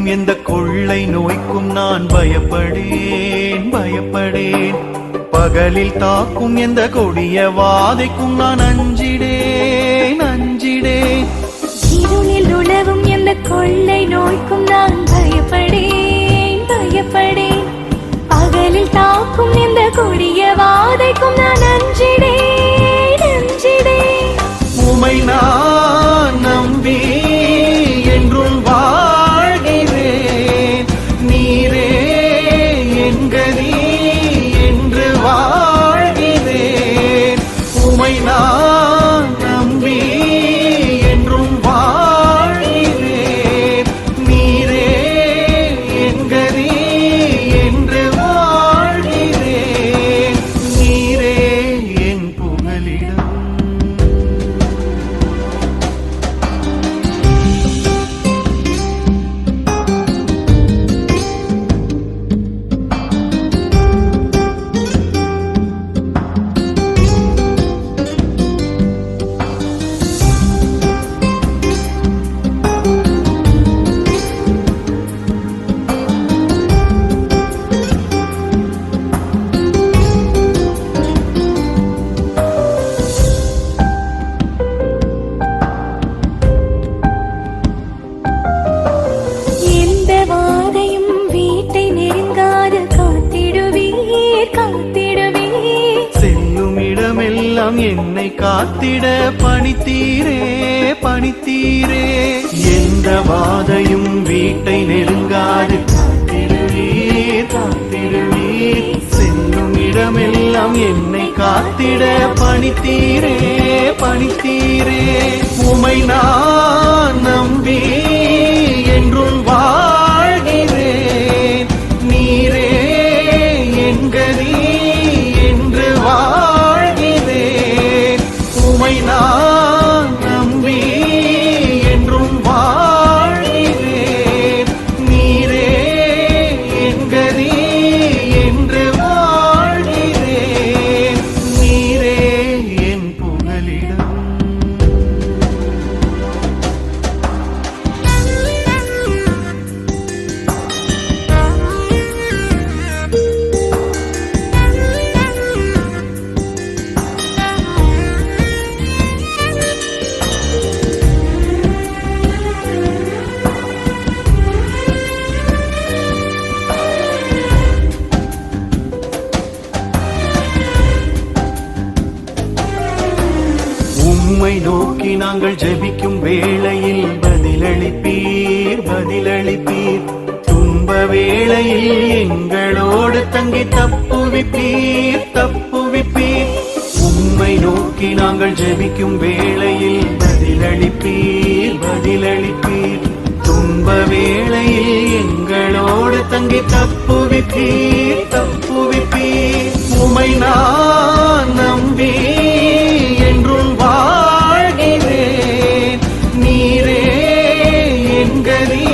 நெருங்கும் எந்த கொள்ளை நோய்க்கும் நான் பயப்படேன் பயப்படேன். பகலில் தாக்கும் எந்த கொடிய வாதைக்கும் நான் அஞ்சிடேன் அஞ்சிடேன். இருளில் உலவும் எந்த கொள்ளை நோய்க்கும் நான் பயப்படேன் பயப்படேன். பகலில் தாக்கும் எந்த கொடிய வாதைக்கும் நான் அஞ்சிடேன் அஞ்சிடேன். உமை நான் நம்பி என்றும் வாழ்கிறேன். நீரே என் கதி என்று வாழ்கிறேன். உமை நான் நம்பி என்றும் வாழ்கிறேன். நீரே என் கதி என்று வாழ்கிறேன். நீரே என் புகலிடம். என்னை காத்திட பணித்தீரே பணித்தீரே. எந்த வாதையும் வீட்டை நெருங்காது காத்திடுவீர் காத்திடுவீர். செல்லும் இடமெல்லாம் என்னை காத்திட பணித்தீரே பணித்தீரே. உமை நான் நம்பி என்றும் வாழ்கிறேன். நீரே என் கதி என்று உமை நான் நம்பி என்றும் வாழ்கிறேன். நீரே என் கதி என்று வாழ்கிறேன். நீரே என் புகலிடம். உம்மை நோக்கி நாங்கள் ஜெபிக்கும் வேளையில் பதிலளிப்பீர் பதிலளிப்பீர். துன்ப வேளையில் எங்களோடு தங்கி தப்புவிப்பீர் தப்புவிப்பீர். உம்மை நோக்கி நாங்கள் ஜெபிக்கும் வேளையில் பதிலளிப்பீர் பதிலளிப்பீர். துன்ப வேளையில் எங்களோடு தங்கி தப்புவிப்பீர் தப்புவிப்பீர். உம்மை நான் நம்பி என்றும் வாழ்கிறேன். நீரே என் கதி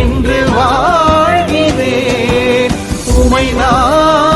என்று வாழ்கிறேன். உமை நான்